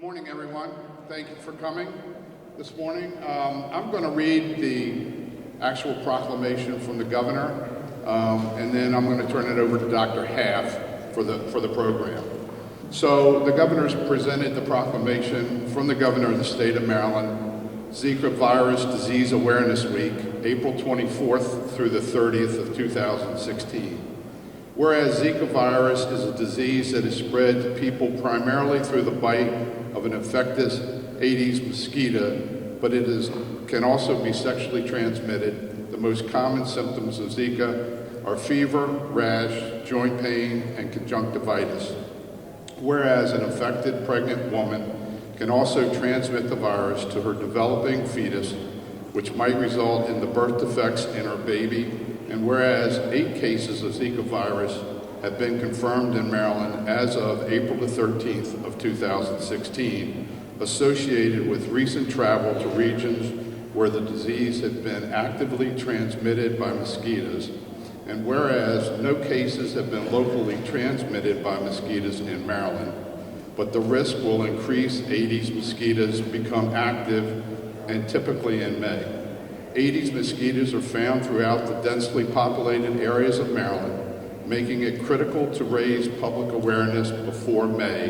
morning, everyone. Thank you for coming this morning. I'm going to read the actual proclamation from the governor, and then I'm going to turn it over to Dr. Half for the program. So the governor's presented the proclamation from the governor of the state of Maryland, Zika Virus Disease Awareness Week, April 24th through the 30th of 2016. Whereas Zika virus is a disease that is spread to people primarily through the bite of an infectious Aedes mosquito, but can also be sexually transmitted. The most common symptoms of Zika are fever, rash, joint pain, and conjunctivitis. Whereas an infected pregnant woman can also transmit the virus to her developing fetus, which might result in the birth defects in her baby. And whereas 8 cases of Zika virus have been confirmed in Maryland as of April the 13th of 2016, associated with recent travel to regions where the disease had been actively transmitted by mosquitoes. And whereas no cases have been locally transmitted by mosquitoes in Maryland, but the risk will increase Aedes mosquitoes become active, and typically in May. Aedes mosquitoes are found throughout the densely populated areas of Maryland, making it critical to raise public awareness before May.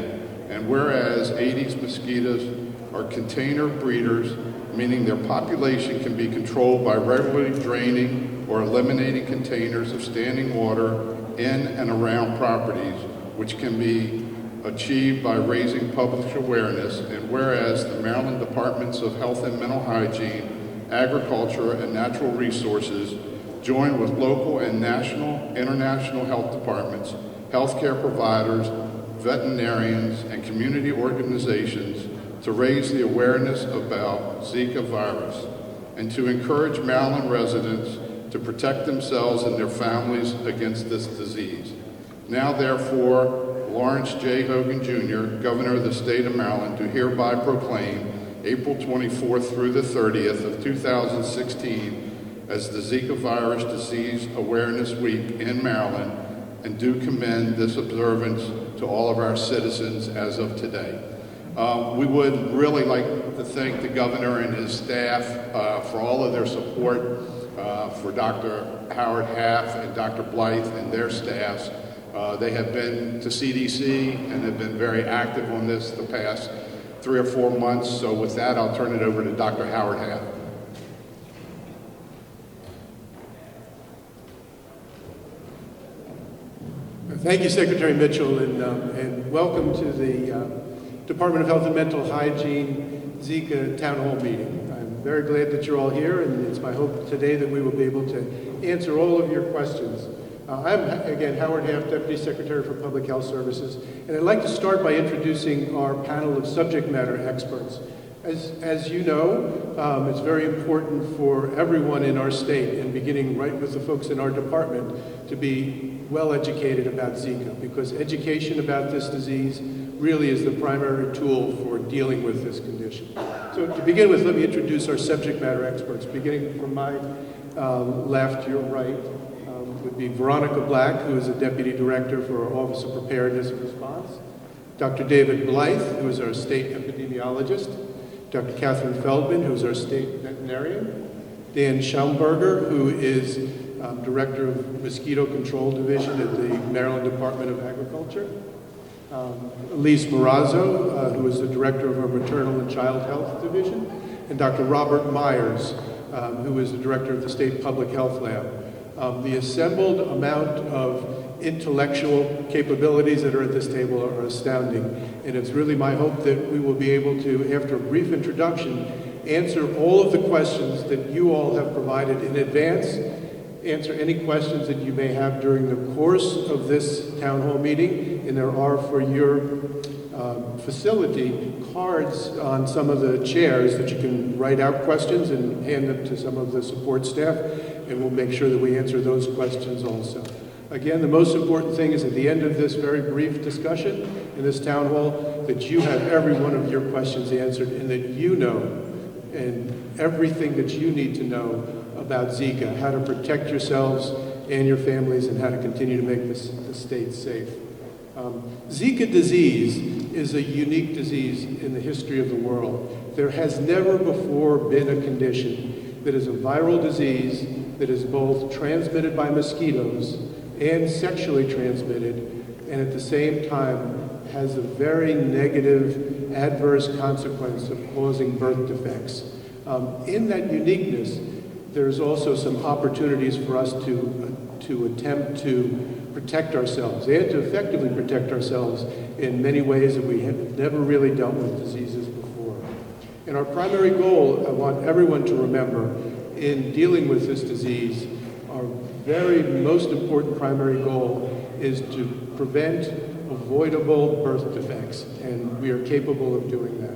And whereas Aedes mosquitoes are container breeders, meaning their population can be controlled by regularly draining or eliminating containers of standing water in and around properties, which can be achieved by raising public awareness. And whereas the Maryland Departments of Health and Mental Hygiene, Agriculture, and Natural Resources join with local and national, international health departments, healthcare providers, veterinarians, and community organizations to raise the awareness about Zika virus and to encourage Maryland residents to protect themselves and their families against this disease. Now, therefore, Lawrence J. Hogan Jr., Governor of the State of Maryland, do hereby proclaim April 24th through the 30th of 2016 as the Zika Virus Disease Awareness Week in Maryland, and do commend this observance to all of our citizens as of today. We would really like to thank the governor and his staff for all of their support, for Dr. Howard Half and Dr. Blythe and their staffs. They have been to CDC and have been very active on this the past 3 or 4 months. So with that, I'll turn it over to Dr. Howard Half. Thank you, Secretary Mitchell, and welcome to the Department of Health and Mental Hygiene Zika Town Hall meeting. I'm very glad that you're all here, and it's my hope today that we will be able to answer all of your questions. I'm, again, Howard Half, Deputy Secretary for Public Health Services, and I'd like to start by introducing our panel of subject matter experts. As you know, it's very important for everyone in our state, and beginning right with the folks in our department, to be well educated about Zika, because education about this disease really is the primary tool for dealing with this condition. So to begin with, let me introduce our subject matter experts. Beginning from my left, your right, would be Veronica Black, who is a Deputy Director for our Office of Preparedness and Response, Dr. David Blythe, who is our State Epidemiologist, Dr. Catherine Feldman, who is our State Veterinarian, Dan Schaumburger, who is Director of Mosquito Control Division at the Maryland Department of Agriculture, Elise Morazzo, who is the Director of our Maternal and Child Health Division, and Dr. Robert Myers, who is the Director of the State Public Health Lab. The assembled amount of intellectual capabilities that are at this table are astounding, and it's really my hope that we will be able to, after a brief introduction, answer all of the questions that you all have provided in advance, answer any questions that you may have during the course of this town hall meeting, and there are for your facility cards on some of the chairs that you can write out questions and hand them to some of the support staff, and we'll make sure that we answer those questions also. Again, the most important thing is at the end of this very brief discussion in this town hall that you have every one of your questions answered, and that you know and everything that you need to know about Zika, how to protect yourselves and your families, and how to continue to make the state safe. Zika disease is a unique disease in the history of the world. There has never before been a condition that is a viral disease that is both transmitted by mosquitoes and sexually transmitted, and at the same time has a very negative adverse consequence of causing birth defects. In that uniqueness, there's also some opportunities for us to attempt to protect ourselves and to effectively protect ourselves in many ways that we have never really dealt with diseases before. And our primary goal, I want everyone to remember, in dealing with this disease, our very most important primary goal is to prevent avoidable birth defects, and we are capable of doing that.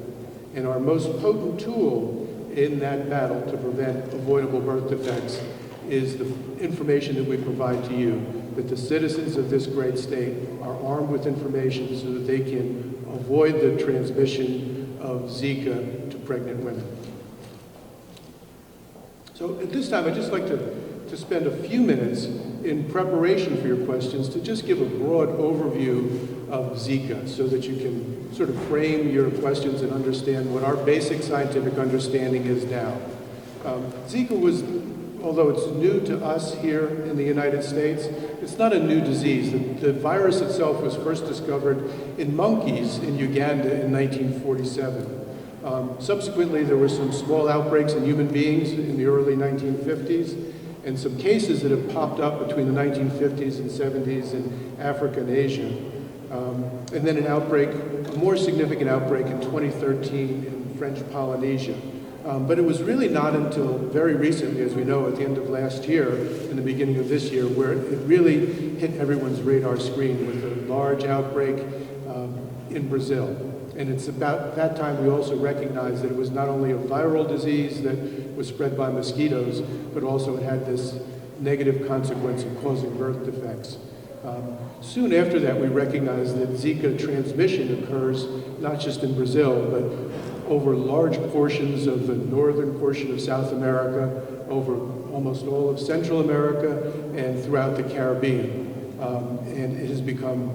And our most potent tool in that battle to prevent avoidable birth defects is the information that we provide to you, that the citizens of this great state are armed with information so that they can avoid the transmission of Zika to pregnant women. So at this time, I'd just like to spend a few minutes in preparation for your questions to just give a broad overview of Zika so that you can sort of frame your questions and understand what our basic scientific understanding is now. Zika was, although it's new to us here in the United States, it's not a new disease. The virus itself was first discovered in monkeys in Uganda in 1947. Subsequently, there were some small outbreaks in human beings in the early 1950s, and some cases that have popped up between the 1950s and 70s in Africa and Asia. And then an outbreak, a more significant outbreak in 2013 in French Polynesia. But it was really not until very recently, as we know, at the end of last year and the beginning of this year, where it really hit everyone's radar screen with a large outbreak in Brazil. And it's about that time we also recognized that it was not only a viral disease that was spread by mosquitoes, but also it had this negative consequence of causing birth defects. Soon after that, we recognized that Zika transmission occurs not just in Brazil, but over large portions of the northern portion of South America, over almost all of Central America, and throughout the Caribbean. And it has become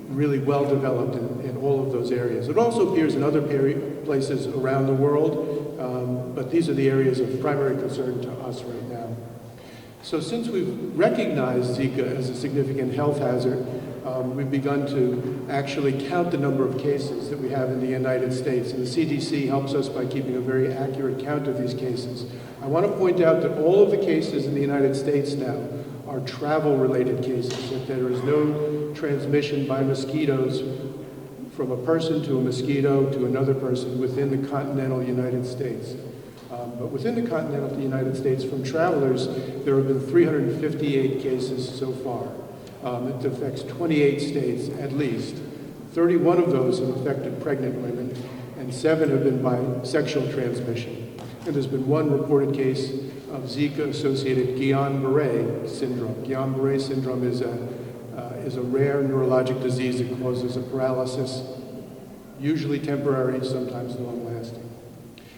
really well developed in all of those areas. It also appears in other places around the world, but these are the areas of primary concern to us right now. So since we've recognized Zika as a significant health hazard, we've begun to actually count the number of cases that we have in the United States, and the CDC helps us by keeping a very accurate count of these cases. I want to point out that all of the cases in the United States now are travel-related cases, that there is no transmission by mosquitoes from a person to a mosquito to another person within the continental United States. But within the continental United States, from travelers, there have been 358 cases so far. It affects 28 states at least. 31 of those have affected pregnant women, and 7 have been by sexual transmission. And there's been one reported case of Zika-associated Guillain-Barré syndrome. Guillain-Barré syndrome is a rare neurologic disease that causes a paralysis, usually temporary, sometimes long-lasting.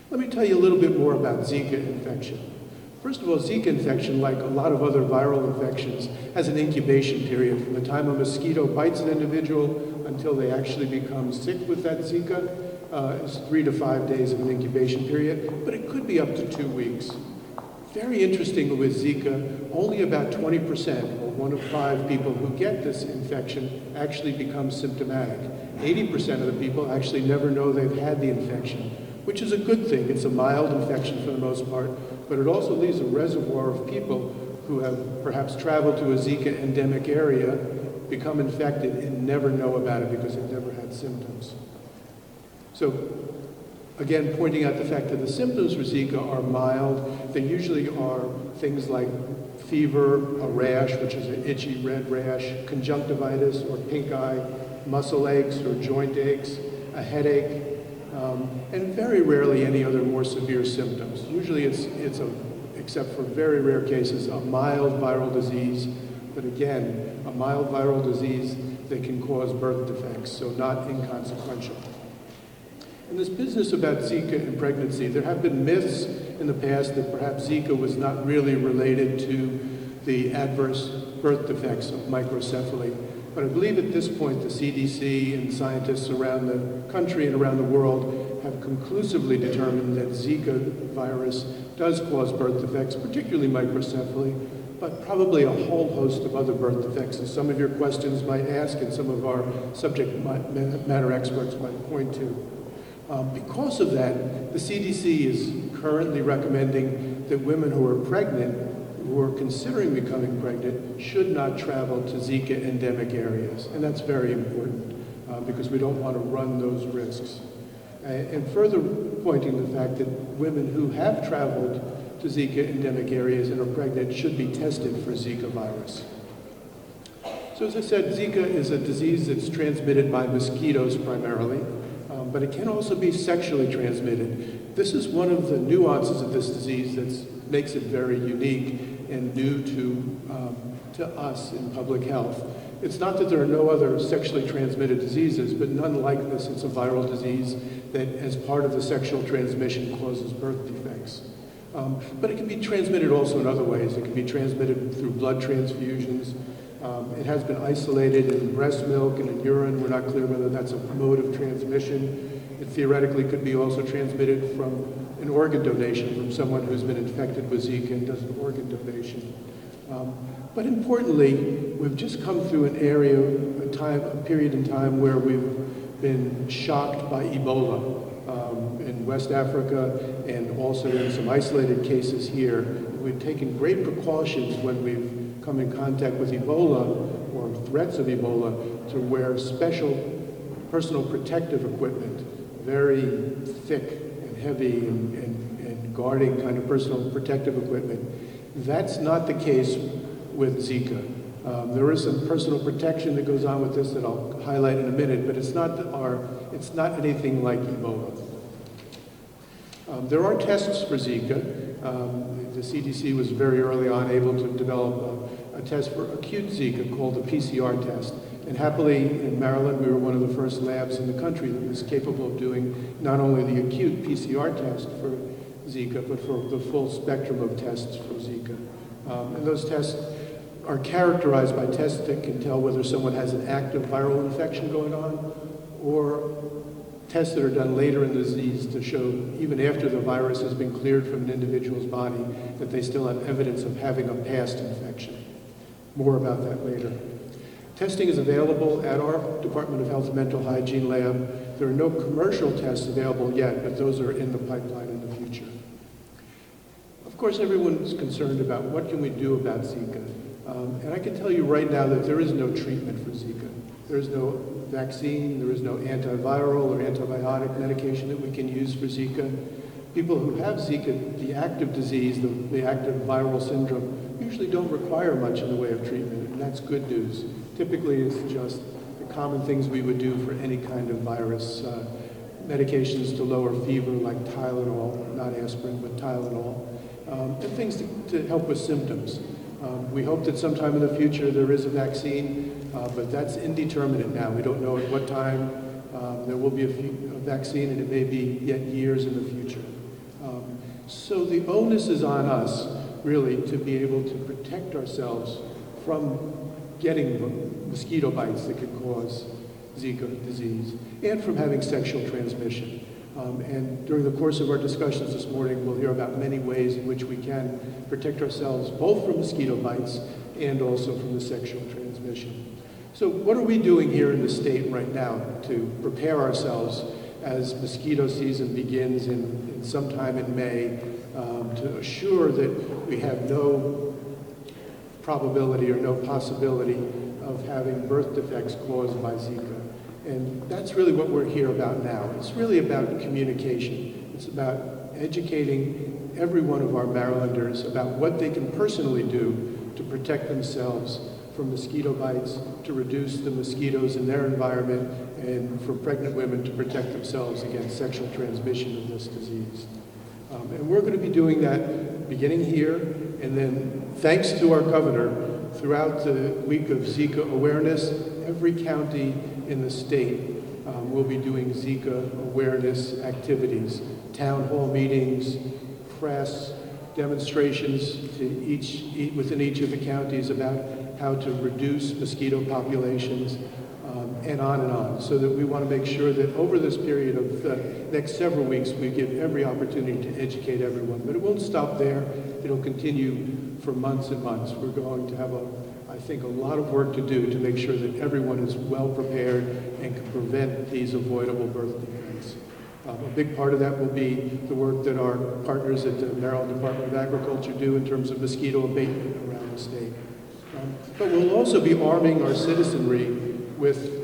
Let me tell you a little bit more about Zika infection. First of all, Zika infection, like a lot of other viral infections, has an incubation period from the time a mosquito bites an individual until they actually become sick with that Zika. It's 3 to 5 days of an incubation period, but it could be up to 2 weeks. Very interesting with Zika, only about 20%, or 1 of 5 people who get this infection actually become symptomatic. 80% of the people actually never know they've had the infection, which is a good thing. It's a mild infection for the most part, but it also leaves a reservoir of people who have perhaps traveled to a Zika endemic area, become infected, and never know about it because they've never had symptoms. So, again, pointing out the fact that the symptoms for Zika are mild. They usually are things like fever, a rash, which is an itchy red rash, conjunctivitis or pink eye, muscle aches or joint aches, a headache, and very rarely any other more severe symptoms. Usually it's except for very rare cases, a mild viral disease, but again, a mild viral disease that can cause birth defects, so not inconsequential. In this business about Zika and pregnancy, there have been myths in the past that perhaps Zika was not really related to the adverse birth defects of microcephaly. But I believe at this point the CDC and scientists around the country and around the world have conclusively determined that Zika virus does cause birth defects, particularly microcephaly, but probably a whole host of other birth defects, as some of your questions might ask and some of our subject matter experts might point to. Because of that, the CDC is currently recommending that women who are pregnant, who are considering becoming pregnant, should not travel to Zika endemic areas. And that's very important because we don't want to run those risks. And further pointing the fact that women who have traveled to Zika endemic areas and are pregnant should be tested for Zika virus. So as I said, Zika is a disease that's transmitted by mosquitoes primarily, but it can also be sexually transmitted. This is one of the nuances of this disease that makes it very unique and new to us in public health. It's not that there are no other sexually transmitted diseases, but none like this. It's a viral disease that, as part of the sexual transmission, causes birth defects. But it can be transmitted also in other ways. It can be transmitted through blood transfusions. It has been isolated in breast milk and in urine. We're not clear whether that's a mode of transmission. It theoretically could be also transmitted from an organ donation from someone who's been infected with Zika and does an organ donation. But importantly, we've just come through an area, a period in time where we've been shocked by Ebola in West Africa and also in some isolated cases here. We've taken great precautions when we've come in contact with Ebola or threats of Ebola to wear special personal protective equipment, very thick and heavy and guarding kind of personal protective equipment. That's not the case with Zika. There is some personal protection that goes on with this that I'll highlight in a minute, but it's not anything like Ebola. There are tests for Zika. The CDC was very early on able to develop a test for acute Zika called the PCR test. And happily, in Maryland, we were one of the first labs in the country that was capable of doing not only the acute PCR test for Zika, but for the full spectrum of tests for Zika. And those tests are characterized by tests that can tell whether someone has an active viral infection going on, or tests that are done later in the disease to show, even after the virus has been cleared from an individual's body, that they still have evidence of having a past infection. More about that later. Testing is available at our Department of Health and Mental Hygiene lab. There are no commercial tests available yet, but those are in the pipeline in the future. Of course, everyone's concerned about what can we do about Zika. And I can tell you right now that there is no treatment for Zika. There is no vaccine, there is no antiviral or antibiotic medication that we can use for Zika. People who have Zika, the active disease, the active viral syndrome, usually don't require much in the way of treatment, and that's good news. Typically, it's just the common things we would do for any kind of virus. Medications to lower fever like Tylenol, not aspirin, but Tylenol, and things to help with symptoms. We hope that sometime in the future there is a vaccine, but that's indeterminate now. We don't know at what time there will be a vaccine, and it may be yet years in the future. So the onus is on us, really, to be able to protect ourselves from getting mosquito bites that could cause Zika disease, and from having sexual transmission. And during the course of our discussions this morning, we'll hear about many ways in which we can protect ourselves both from mosquito bites and also from the sexual transmission. So what are we doing here in the state right now to prepare ourselves as mosquito season begins in sometime in May to assure that we have no probability or no possibility of having birth defects caused by Zika? And that's really what we're here about now. It's really about communication. It's about educating every one of our Marylanders about what they can personally do to protect themselves from mosquito bites, to reduce the mosquitoes in their environment, and for pregnant women to protect themselves against sexual transmission of this disease. And we're going to be doing that beginning here, and then thanks to our governor, throughout the week of Zika awareness, every county in the state will be doing Zika awareness activities, town hall meetings, press, demonstrations to within each of the counties about how to reduce mosquito populations, and on, so that we want to make sure that over this period of the next several weeks, we give every opportunity to educate everyone. But it won't stop there. It'll continue for months and months. We're going to have, I think, a lot of work to do to make sure that everyone is well prepared and can prevent these avoidable birth defects. A big part of that will be the work that our partners at the Maryland Department of Agriculture do in terms of mosquito abatement around the state. But we'll also be arming our citizenry with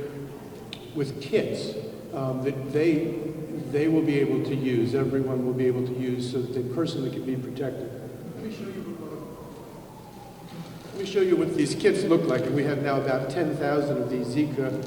kits that they will be able to use, everyone will be able to use, so that they personally can be protected. Let me show you what these kits look like. And we have now about 10,000 of these Zika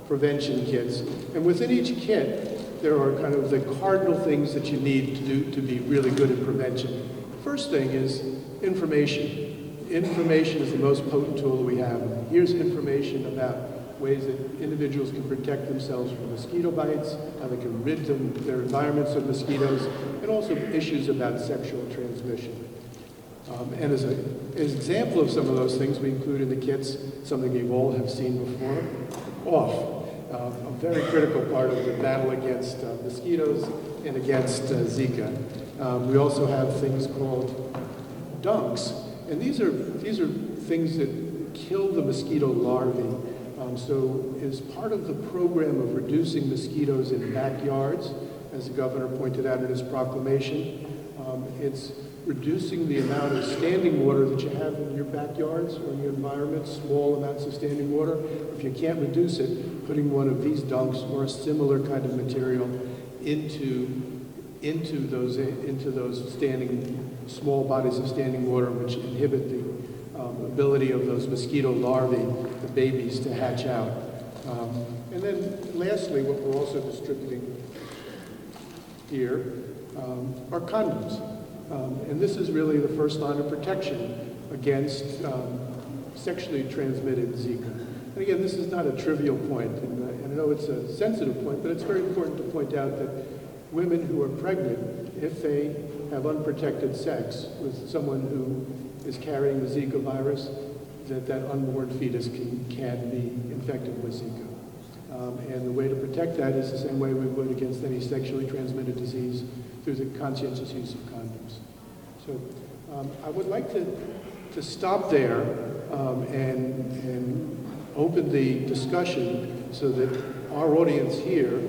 prevention kits. And within each kit, there are kind of the cardinal things that you need to do to be really good at prevention. First thing is information. Information is the most potent tool that we have. Here's information about ways that individuals can protect themselves from mosquito bites, how they can rid their environments of mosquitoes, and also issues about sexual transmission. And as an example of some of those things, we include in the kits something you all have seen before, cough, a very critical part of the battle against mosquitoes and against Zika. We also have things called dunks, and these are things that kill the mosquito larvae. So as part of the program of reducing mosquitoes in backyards, as the governor pointed out in his proclamation, it's reducing the amount of standing water that you have in your backyards or in your environment, small amounts of standing water. If you can't reduce it, putting one of these dunks or a similar kind of material into those standing, small bodies of standing water, which inhibit the ability of those mosquito larvae, the babies, to hatch out. And then lastly, what we're also distributing here are condoms. And this is really the first line of protection against sexually transmitted Zika. And again, this is not a trivial point, and I know it's a sensitive point, but it's very important to point out that women who are pregnant, if they have unprotected sex with someone who is carrying the Zika virus, that unborn fetus can be infected with Zika. And the way to protect that is the same way we would against any sexually transmitted disease, through the conscientious use of condoms. So I would like to stop there and open the discussion so that our audience here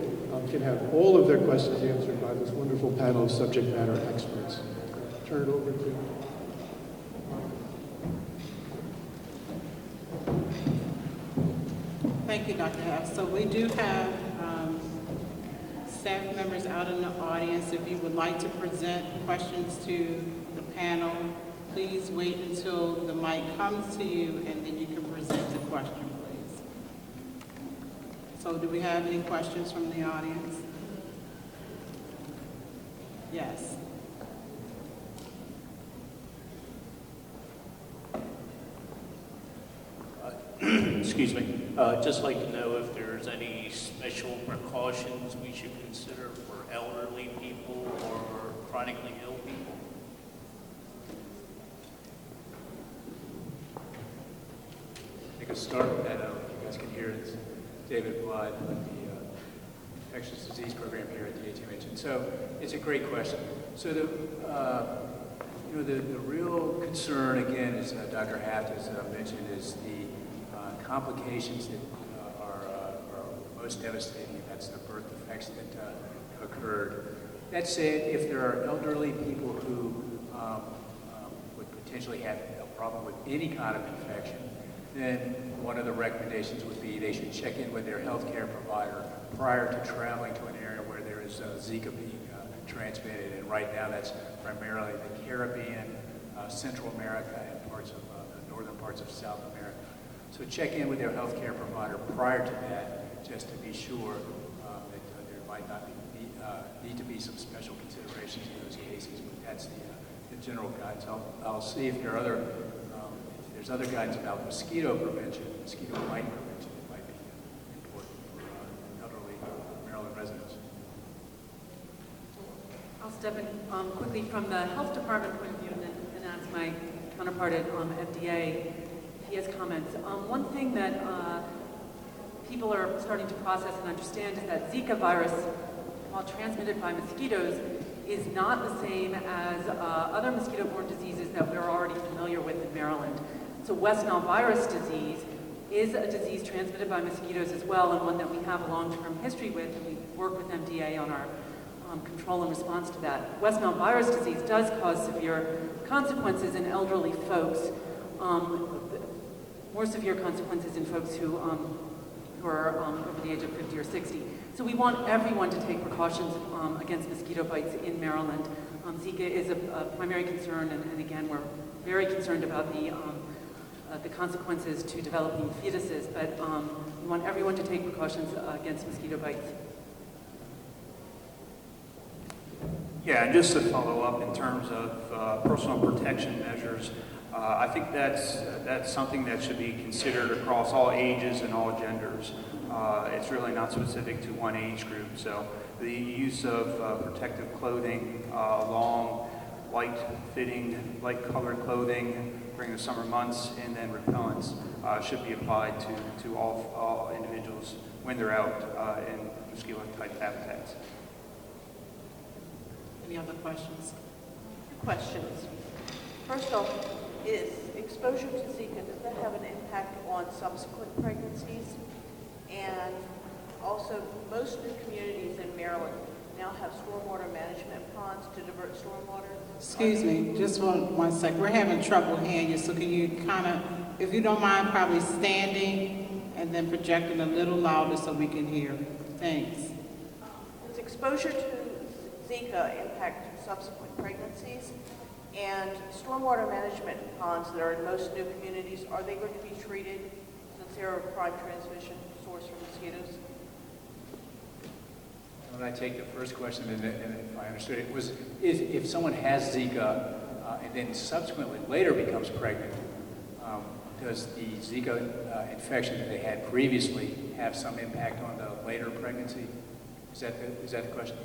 can have all of their questions answered by this wonderful panel of subject matter experts. Turn it over to... Thank you, Dr. Huff. So we do have staff members out in the audience. If you would like to present questions to the panel, please wait until the mic comes to you and then you can present the question, please. So do we have any questions from the audience? Yes. Excuse me. Just like to know if there's any special precautions we should consider for elderly people or chronically ill people. I think a start with that, you guys can hear it's David Blythe with the infectious disease program here at DHMH. And so it's a great question. So the real concern, again, as Dr. Haft has mentioned, is the complications that are most devastating. That's the birth defects that have occurred. That said, if there are elderly people who would potentially have a problem with any kind of infection, then one of the recommendations would be they should check in with their healthcare provider prior to traveling to an area where there is Zika being transmitted. And right now that's primarily the Caribbean, Central America, and parts of the northern parts of South America. So check in with their healthcare provider prior to that, just to be sure that there might not need to be some special considerations in those cases. But that's the general guidance. I'll see if there are other if there's other guidance about mosquito prevention, mosquito bite prevention that might be important for elderly Maryland residents. I'll step in quickly from the health department point of view and then ask my counterpart at FDA. he has comments. One thing that people are starting to process and understand is that Zika virus, while transmitted by mosquitoes, is not the same as other mosquito-borne diseases that we're already familiar with in Maryland. So West Nile virus disease is a disease transmitted by mosquitoes as well, and one that we have a long-term history with, and we work with MDA on our control and response to that. West Nile virus disease does cause severe consequences in elderly folks, more severe consequences in folks who are over the age of 50 or 60. So we want everyone to take precautions against mosquito bites in Maryland. Zika is a primary concern, and again, we're very concerned about the consequences to developing fetuses, but we want everyone to take precautions against mosquito bites. Yeah, and just to follow up in terms of personal protection measures, I think that's something that should be considered across all ages and all genders. It's really not specific to one age group. So the use of protective clothing, long, light-fitting, light-colored clothing during the summer months, and then repellents should be applied to all individuals when they're out in mosquito-type habitats. Any other questions? Questions. First off, is exposure to Zika, does that have an impact on subsequent pregnancies? And also, most new communities in Maryland now have stormwater management ponds to divert stormwater. Excuse me, just one sec. We're having trouble hearing you, so can you kind of, if you don't mind, probably standing and then projecting a little louder so we can hear. Thanks. Does exposure to Zika impact subsequent pregnancies? And stormwater management ponds that are in most new communities, are they going to be treated since they're a prime transmission source for mosquitoes? When I take the first question, and if I understood it, was if someone has Zika and then subsequently later becomes pregnant, does the Zika infection that they had previously have some impact on the later pregnancy? Is that the question?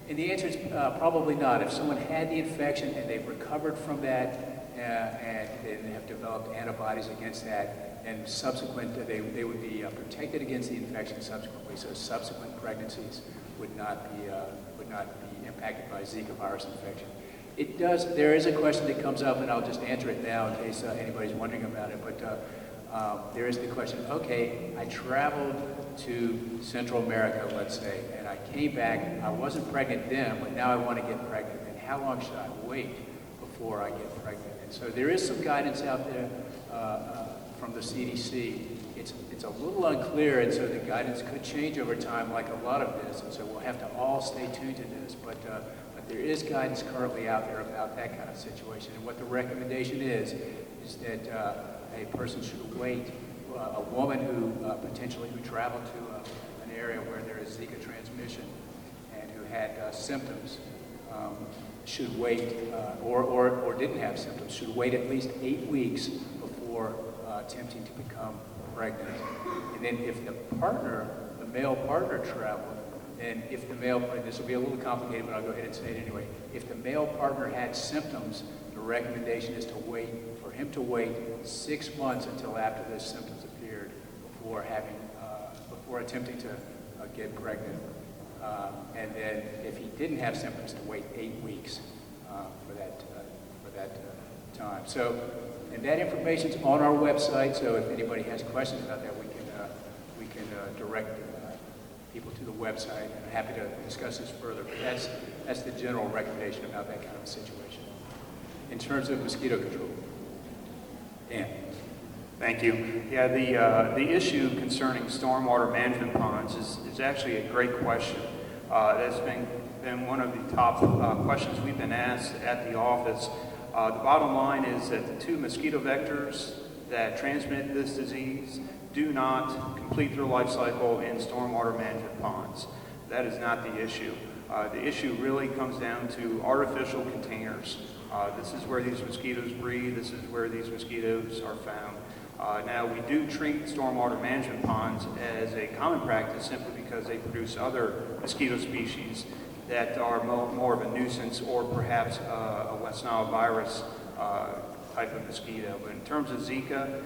And the answer is probably not. If someone had the infection and they've recovered from that and they have developed antibodies against that, and subsequent, they would be protected against the infection subsequently. So subsequent pregnancies would not be impacted by Zika virus infection. It does. There is a question that comes up, and I'll just answer it now in case anybody's wondering about it. But there is the question. Okay, I traveled to Central America, let's say, and I came back. I wasn't pregnant then, but now I want to get pregnant. And how long should I wait before I get pregnant? And so there is some guidance out there from the CDC. It's a little unclear, and so the guidance could change over time, like a lot of this. And so we'll have to all stay tuned to this. But there is guidance currently out there about that kind of situation. And what the recommendation is that a person should wait. A woman who potentially traveled to an area where there is Zika transmission and who had symptoms should wait, or didn't have symptoms, should wait at least 8 weeks before attempting to become pregnant. And then if the male partner traveled, and if the male, this will be a little complicated, but I'll go ahead and say it anyway. If the male partner had symptoms, the recommendation is for him to wait 6 months until after those symptoms appeared before attempting to get pregnant. And then if he didn't have symptoms, to wait 8 weeks for that time. So, and that information's on our website. So if anybody has questions about that, we can direct people to the website. And I'm happy to discuss this further. But that's the general recommendation about that kind of a situation. In terms of mosquito control, Dan. Thank you. Yeah, the issue concerning stormwater management ponds is actually a great question. That's been one of the top questions we've been asked at the office. The bottom line is that the two mosquito vectors that transmit this disease do not complete their life cycle in stormwater management ponds. That is not the issue. The issue really comes down to artificial containers. This is where these mosquitoes breed. This is where these mosquitoes are found. Now, we do treat stormwater management ponds as a common practice simply because they produce other mosquito species that are more of a nuisance, or perhaps a West Nile virus type of mosquito. But in terms of Zika,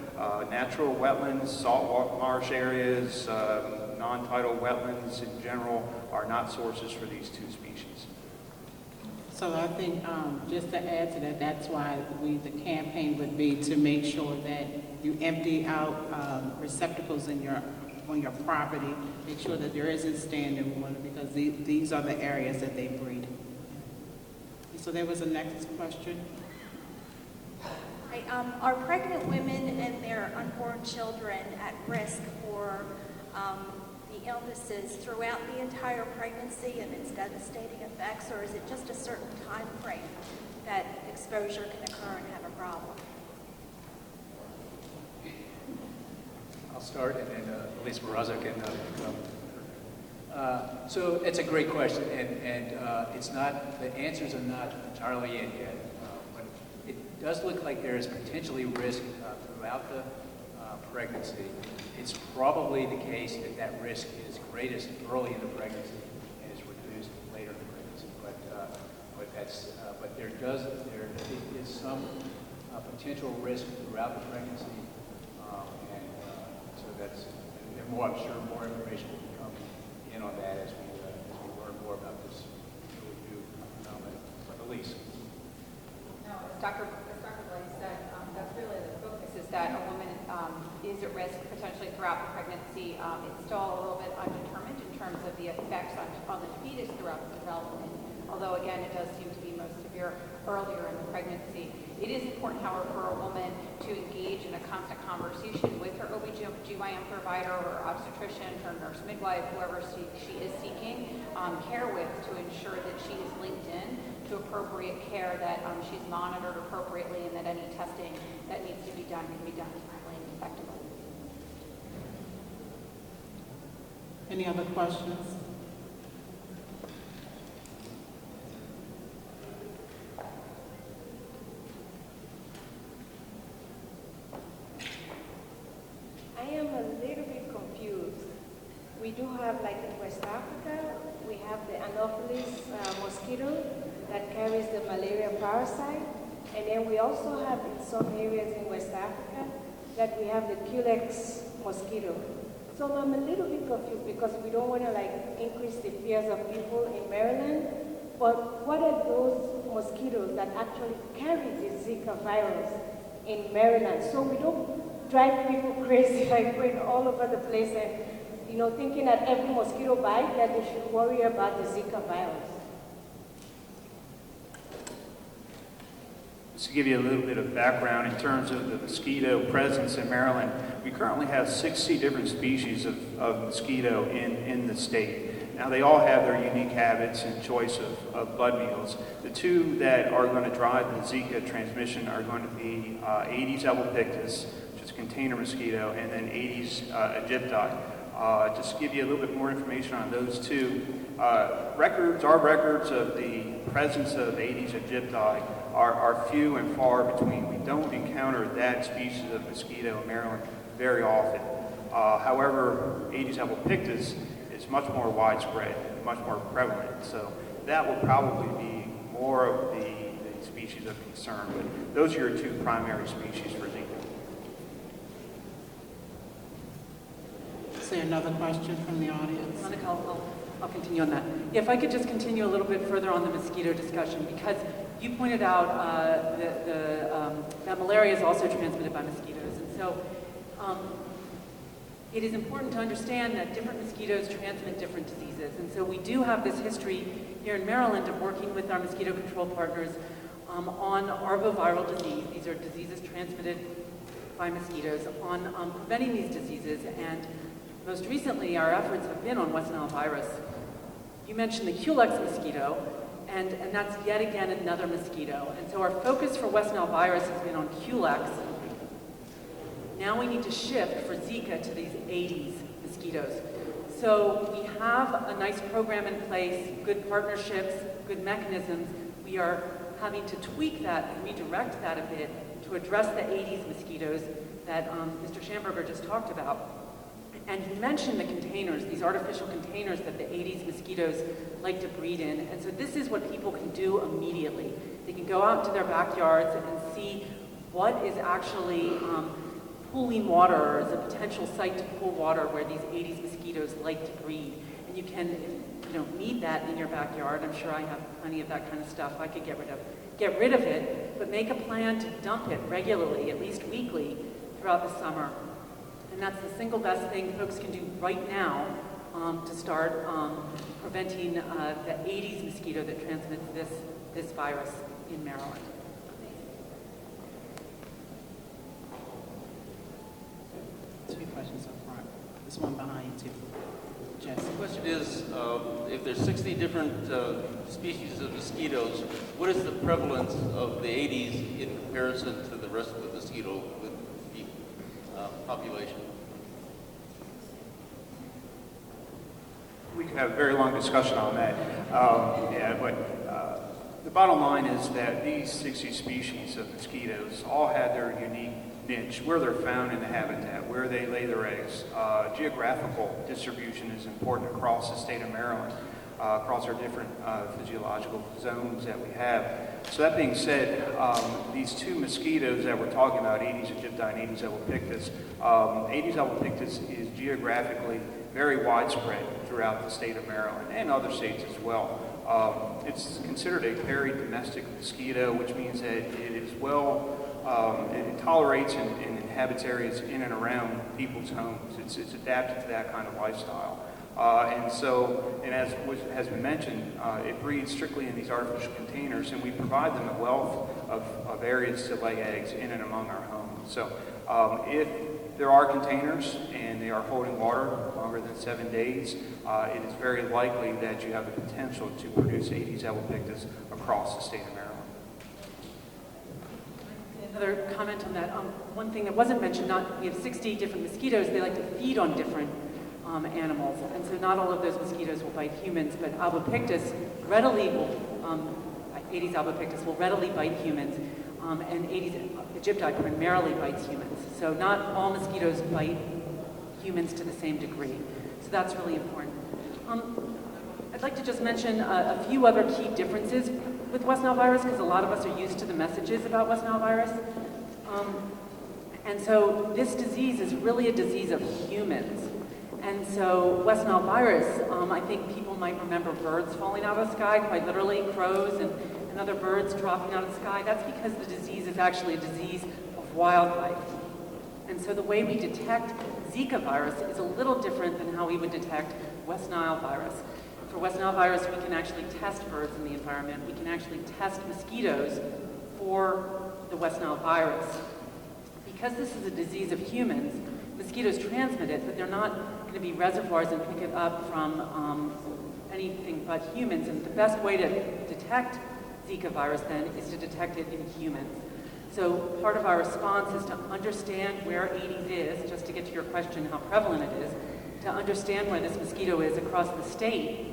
natural wetlands, salt marsh areas, non-tidal wetlands in general are not sources for these two species. So I think, just to add to that, that's why the campaign would be to make sure that you empty out receptacles on your property, make sure that there isn't standing water, because these are the areas that they breed. So there was a next question. Hi, are pregnant women and their unborn children at risk for the illnesses throughout the entire pregnancy and its devastating effects, or is it just a certain time frame that exposure can occur and have a problem? I'll start, and then Elise Barraza can so it's a great question, and it's not, the answers are not entirely in yet, but it does look like there is potentially risk throughout the pregnancy. It's probably the case that that risk is greatest early in the pregnancy and is reduced later in the pregnancy. But there is some potential risk throughout the pregnancy, so that's, and more, I'm sure more information will come in on that as we learn more about this new phenomenon. But Elise. No, as Dr. Blaze said, that's really the focus, is that a woman is at risk potentially throughout the pregnancy. It's still a little bit undetermined in terms of the effects on the fetus throughout the development, although again it does seem to be most severe earlier in the pregnancy. It is important, however, for a woman to engage in a constant conversation with her OB/GYN provider or obstetrician, her nurse midwife, whoever she is seeking care with, to ensure that she is linked in to appropriate care, that she's monitored appropriately, and that any testing that needs to be done can be done timely and effectively. Any other questions? I am a little bit confused. We do have, like in West Africa, we have the Anopheles mosquito that carries the malaria parasite. And then we also have in some areas in West Africa that we have the Culex mosquito. So I'm a little bit confused because we don't want to increase the fears of people in Maryland. But what are those mosquitoes that actually carry the Zika virus in Maryland? So we don't drive people crazy, going all over the place and, thinking that every mosquito bite that they should worry about the Zika virus. Just to give you a little bit of background in terms of the mosquito presence in Maryland, we currently have 60 different species of mosquito in the state. Now, they all have their unique habits and choice of bud meals. The two that are going to drive the Zika transmission are going to be Aedes albopictus, which is a container mosquito, and then Aedes aegypti. Just to give you a little bit more information on those two, our records of the presence of Aedes aegypti are few and far between. We don't encounter that species of mosquito in Maryland very often. However, Aedes albopictus is much more widespread, much more prevalent. So that will probably be more of the species of concern. But those are your two primary species for Zika. Is there another question from the audience? Monica, I'll continue on that. If I could just continue a little bit further on the mosquito discussion, because you pointed out that malaria is also transmitted by mosquitoes. And so it is important to understand that different mosquitoes transmit different diseases. And so we do have this history here in Maryland of working with our mosquito control partners on arboviral disease. These are diseases transmitted by mosquitoes, on preventing these diseases. And most recently, our efforts have been on West Nile virus. You mentioned the Culex mosquito, and that's yet again another mosquito. And so our focus for West Nile virus has been on Culex. Now we need to shift for Zika to these Aedes mosquitoes. So we have a nice program in place, good partnerships, good mechanisms. We are having to tweak that and redirect that a bit to address the Aedes mosquitoes that Mr. Schamberger just talked about. And he mentioned the containers, these artificial containers that the Aedes mosquitoes like to breed in. And so this is what people can do immediately. They can go out into their backyards and see what is actually pooling water, or is a potential site to pool water where these Aedes mosquitoes like to breed. And you can, if you don't need that in your backyard, I'm sure I have plenty of that kind of stuff I could get rid of it, but make a plan to dump it regularly, at least weekly, throughout the summer. And that's the single best thing folks can do right now to start preventing the Aedes mosquito that transmits this virus in Maryland. Two questions up front. This one behind you. Jess. The question is, if there's 60 different species of mosquitoes, what is the prevalence of the Aedes in comparison to the rest of the mosquito population? We could have a very long discussion on that. The bottom line is that these 60 species of mosquitoes all have their unique niche, where they're found in the habitat, where they lay their eggs. Geographical distribution is important across the state of Maryland, across our different physiological zones that we have. So that being said, these two mosquitoes that we're talking about, Aedes aegypti and Aedes albopictus, Aedes albopictus is geographically very widespread throughout the state of Maryland and other states as well. It's considered a peri-domestic mosquito, which means that it is it tolerates and inhabits areas in and around people's homes. It's adapted to that kind of lifestyle. And as has been mentioned, it breeds strictly in these artificial containers, and we provide them a wealth of areas to lay eggs in and among our homes. So if there are containers and they are holding water longer than 7 days, it is very likely that you have the potential to produce Aedes albopictus across the state of Maryland. Another comment on that. One thing that wasn't mentioned, we have 60 different mosquitoes. They like to feed on different animals, and so not all of those mosquitoes will bite humans, but albopictus readily will, Aedes albopictus will readily bite humans, and Aedes aegypti primarily bites humans. So not all mosquitoes bite humans to the same degree. So that's really important. I'd like to just mention a few other key differences with West Nile virus, because a lot of us are used to the messages about West Nile virus. And so this disease is really a disease of humans. And so West Nile virus, I think people might remember birds falling out of the sky, quite literally, crows and other birds dropping out of the sky. That's because the disease is actually a disease of wildlife. And so the way we detect Zika virus is a little different than how we would detect West Nile virus. For West Nile virus, we can actually test birds in the environment. We can actually test mosquitoes for the West Nile virus. Because this is a disease of humans, mosquitoes transmit it, but they're not going to be reservoirs and pick it up from anything but humans. And the best way to detect Zika virus then is to detect it in humans. So part of our response is to understand where Aedes is, just to get to your question how prevalent it is, to understand where this mosquito is across the state,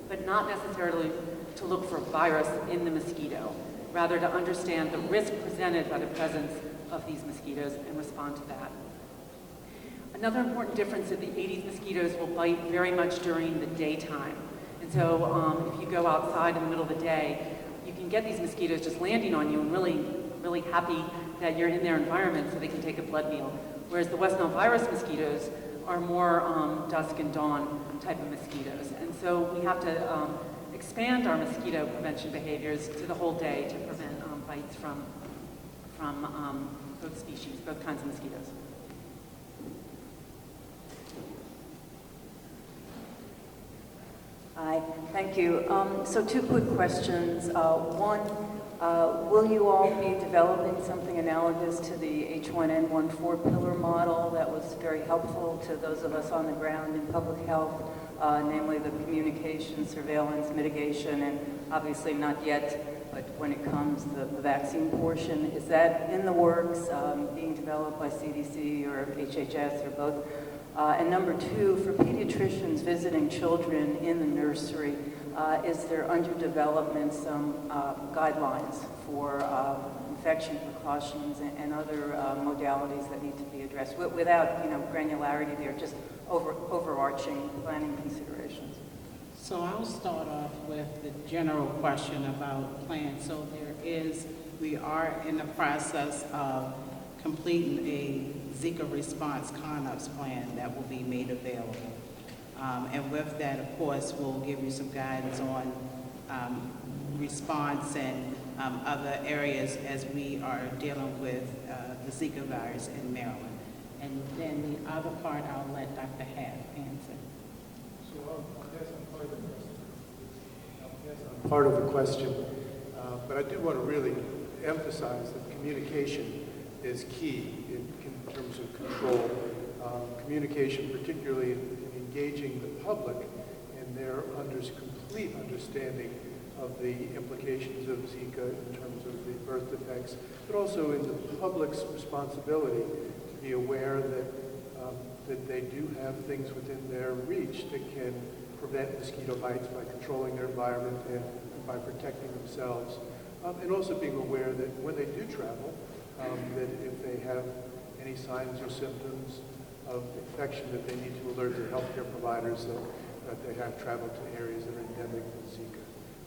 but not necessarily to look for a virus in the mosquito, rather to understand the risk presented by the presence of these mosquitoes and respond to that. Another important difference is the Aedes mosquitoes will bite very much during the daytime. And so if you go outside in the middle of the day, you can get these mosquitoes just landing on you and really happy that you're in their environment so they can take a blood meal. Whereas the West Nile virus mosquitoes are more dusk and dawn type of mosquitoes. And so we have to expand our mosquito prevention behaviors to the whole day to prevent bites from both species, both kinds of mosquitoes. Hi, thank you. So two quick questions. One, will you all be developing something analogous to the H1N1 4-pillar model that was very helpful to those of us on the ground in public health, namely the communication, surveillance, mitigation, and obviously not yet, but when it comes the vaccine portion? Is that in the works, being developed by CDC or HHS or both? And number two, for pediatricians visiting children in the nursery, is there under development some guidelines for infection precautions and other modalities that need to be addressed without granularity there, just overarching planning considerations? So I'll start off with the general question about plans. So there is we are in the process of completing a Zika response CONUPS plan that will be made available. And with that, of course, we'll give you some guidance on response and other areas as we are dealing with the Zika virus in Maryland. And then the other part, I'll let Dr. Haff answer. So I guess I'm part of the question, but I do want to really emphasize that communication is key in terms of control. Communication, particularly in engaging the public in their complete understanding of the implications of Zika in terms of the birth defects, but also in the public's responsibility to be aware that they do have things within their reach that can prevent mosquito bites by controlling their environment and by protecting themselves. And also being aware that when they do travel, that if they have any signs or symptoms of infection, that they need to alert their healthcare providers that they have traveled to areas that are endemic with Zika.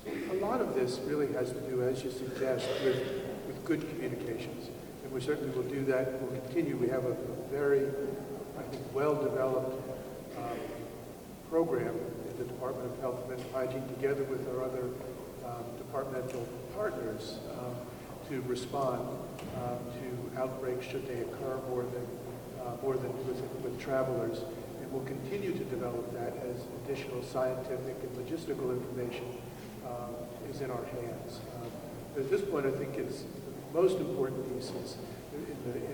So a lot of this really has to do, as you suggest, with good communications. And we certainly will do that. We'll continue. We have a very, I think, well-developed program in the Department of Health and Mental Hygiene, together with our other departmental partners, to respond to outbreaks should they occur more than with travelers. And we'll continue to develop that as additional scientific and logistical information is in our hands. But at this point, I think it's the most important piece is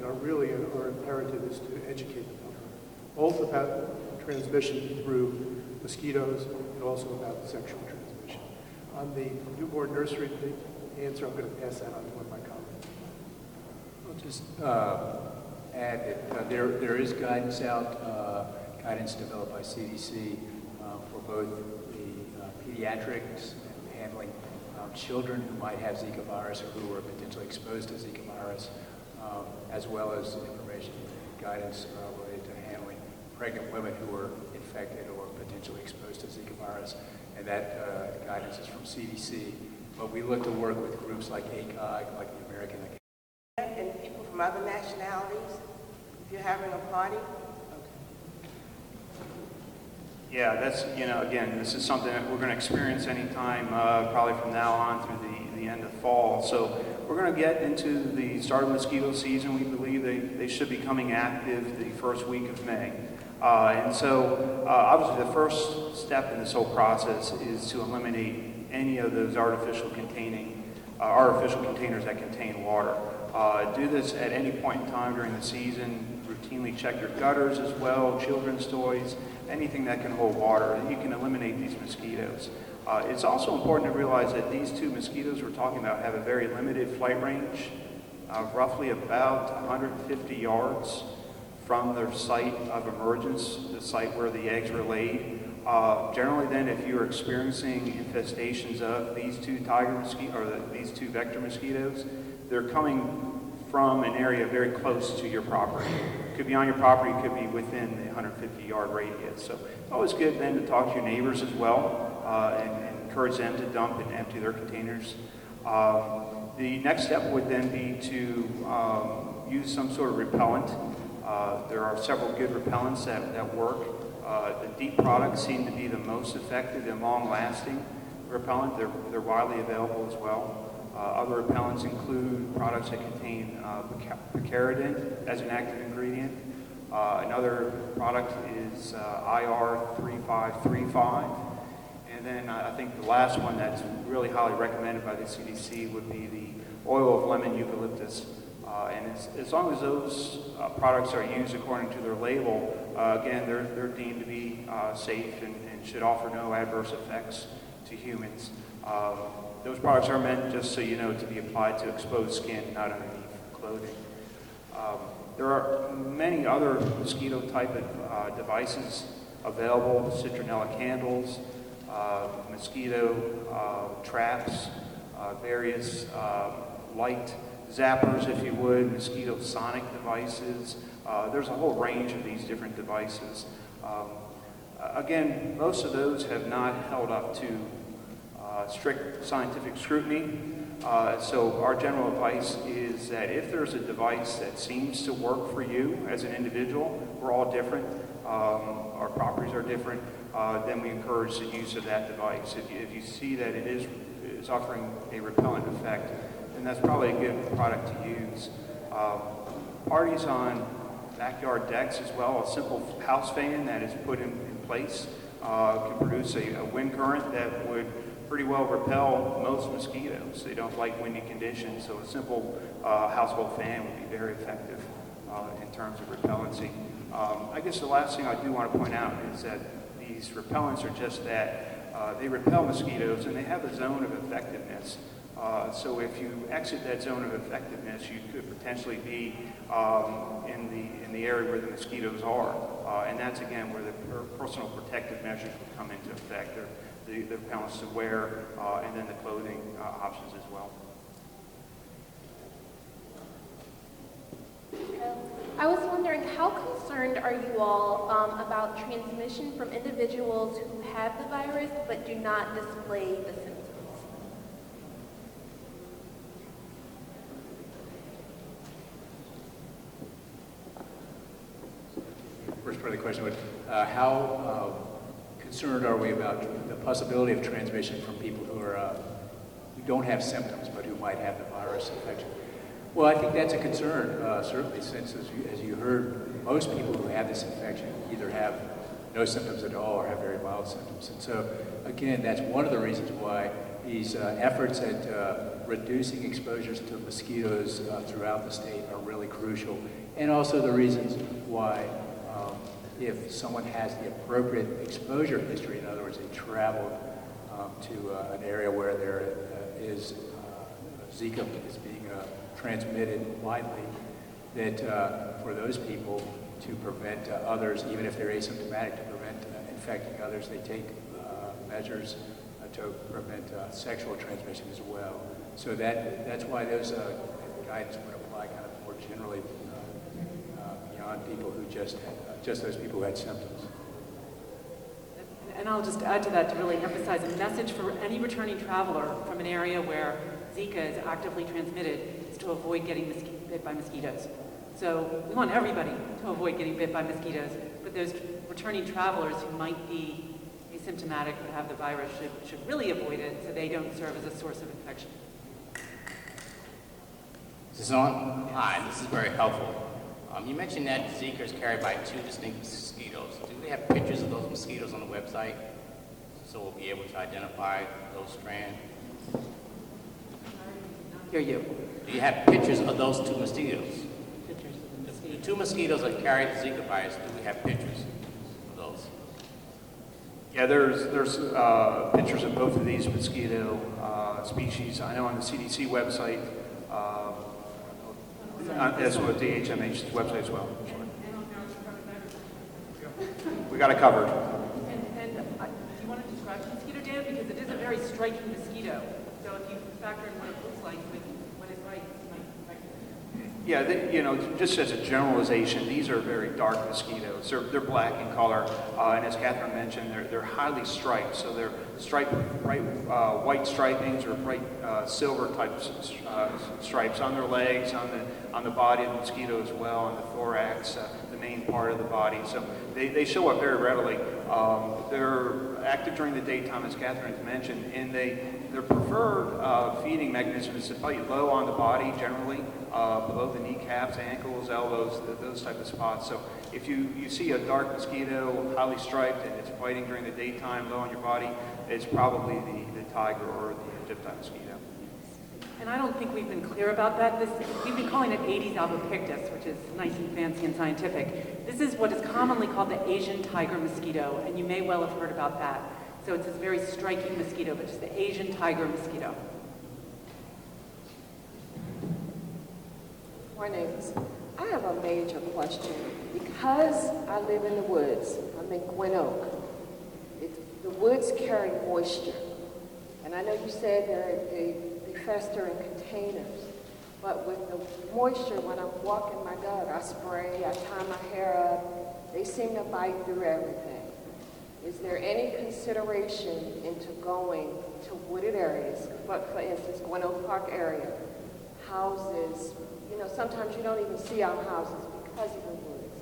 our imperative is to educate the public, both about transmission through mosquitoes and also about sexual transmission. On the newborn nursery answer, I'm going to pass that on to one of my colleagues. I'll just add that there is guidance out, guidance developed by CDC for both the pediatrics and handling children who might have Zika virus or who are potentially exposed to Zika virus, as well as information guidance related to handling pregnant women who are infected or potentially exposed to Zika virus. And that guidance is from CDC. But we look to work with groups like ACOG, like the American Academy. And people from other nationalities, if you're having a party. Yeah, that's, again, this is something that we're going to experience anytime, probably from now on through the end of fall. So we're going to get into the start of mosquito season. We believe they should be coming active the first week of May. And so obviously the first step in this whole process is to eliminate any of those artificial containers that contain water. Do this at any point in time during the season. Routinely check your gutters as well, children's toys, anything that can hold water. You can eliminate these mosquitoes. It's also important to realize that these two mosquitoes we're talking about have a very limited flight range, roughly about 150 yards from their site of emergence, the site where the eggs were laid. Generally then, if you're experiencing infestations of these two these two vector mosquitoes, they're coming from an area very close to your property. It could be on your property, it could be within the 150-yard radius. So it's always good then to talk to your neighbors as well and encourage them to dump and empty their containers. The next step would then be to use some sort of repellent. There are several good repellents that work. The DEEP products seem to be the most effective and long-lasting repellent. They're widely available as well. Other repellents include products that contain picaridin as an active ingredient. Another product is IR3535. And then I think the last one that's really highly recommended by the CDC would be the oil of lemon eucalyptus. And as long as those products are used according to their label, again, they're deemed to be safe and should offer no adverse effects to humans. Those products are meant, just so you know, to be applied to exposed skin, not underneath clothing. There are many other mosquito type of devices available: citronella candles, mosquito traps, various light zappers, if you would, mosquito sonic devices. There's a whole range of these different devices. Again, most of those have not held up to strict scientific scrutiny. So our general advice is that if there's a device that seems to work for you as an individual, we're all different, our properties are different, then we encourage the use of that device. If you see that it is offering a repellent effect, then that's probably a good product to use. Parties on backyard decks as well, a simple house fan that is put in place can produce a wind current that would pretty well repel most mosquitoes. They don't like windy conditions, so a simple household fan would be very effective in terms of repellency. I guess the last thing I do want to point out is that these repellents are just that. They repel mosquitoes and they have a zone of effectiveness. So if you exit that zone of effectiveness, you could potentially be in the area where the mosquitoes are. And that's, again, where the personal protective measures would come into effect. The repellents to wear, and then the clothing options as well. I was wondering, how concerned are you all about transmission from individuals who have the virus but do not display the symptoms? First part of the question was, how concerned are we about the possibility of transmission from people who don't have symptoms but who might have the virus infection? Well, I think that's a concern, certainly, since, as you heard, most people who have this infection either have no symptoms at all or have very mild symptoms. And so, again, that's one of the reasons why these efforts at reducing exposures to mosquitoes throughout the state are really crucial, and also the reasons why if someone has the appropriate exposure history, in other words, they traveled to an area where there is Zika is being transmitted widely, that for those people to prevent others, even if they're asymptomatic, to prevent infecting others, they take measures to prevent sexual transmission as well. So that's why those guidance would apply kind of more generally beyond people who just those people who had symptoms. And I'll just add to that to really emphasize a message for any returning traveler from an area where Zika is actively transmitted is to avoid getting bit by mosquitoes. So we want everybody to avoid getting bit by mosquitoes, but those returning travelers who might be asymptomatic but have the virus should really avoid it so they don't serve as a source of infection. Is this on? Hi, this is very helpful. You mentioned that Zika is carried by 2 distinct mosquitoes. Do they have pictures of those mosquitoes on the website so we'll be able to identify those strands? Hear you. Do you have pictures of those 2 mosquitoes? The 2 mosquitoes that carry the Zika virus, do we have pictures of those? Yeah, there's pictures of both of these mosquito species. I know on the CDC website, as well as DHMH's website as well. We got it covered. And do you want to describe the mosquito data? Because it is a very striking mosquito. So if you factor in what it looks like with what it bites, it might Yeah, just as a generalization, these are very dark mosquitoes. They're black in color, and as Catherine mentioned, they're highly striped. So they're striped with bright white stripings or bright silver type stripes on their legs, on the body of the mosquito as well, on the thorax, the main part of the body. So they show up very readily. They're active during the daytime, as Catherine has mentioned, and their preferred feeding mechanism is to bite low on the body, generally, below the kneecaps, ankles, elbows, those type of spots. So if you see a dark mosquito, highly striped, and it's biting during the daytime, low on your body, it's probably the tiger or the diptyque mosquito. And I don't think we've been clear about that. We've been calling it Aedes albopictus, which is nice and fancy and scientific. This is what is commonly called the Asian tiger mosquito, and you may well have heard about that. So it's this very striking mosquito, but it's the Asian tiger mosquito. Mornings. I have a major question. Because I live in the woods, I'm in Gwynn Oak, the woods carry moisture. And I know you said they fester in containers, but with the moisture, when I'm walking my dog, I spray, I tie my hair up, they seem to bite through everything. Is there any consideration into going to wooded areas, for instance, Gwen Oak Park area, houses, you know, sometimes you don't even see our houses because of the woods.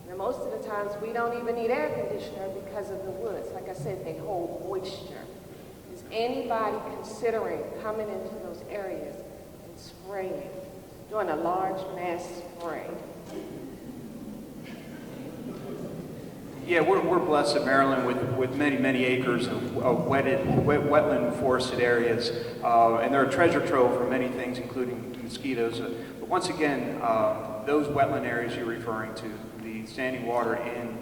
And most of the times we don't even need air conditioner because of the woods. Like I said, they hold moisture. Is anybody considering coming into those areas and spraying, doing a large mass spray? Yeah, we're blessed in Maryland with many, many acres of wetland forested areas, and they're a treasure trove for many things, including mosquitoes. But once again, those wetland areas you're referring to, the standing water in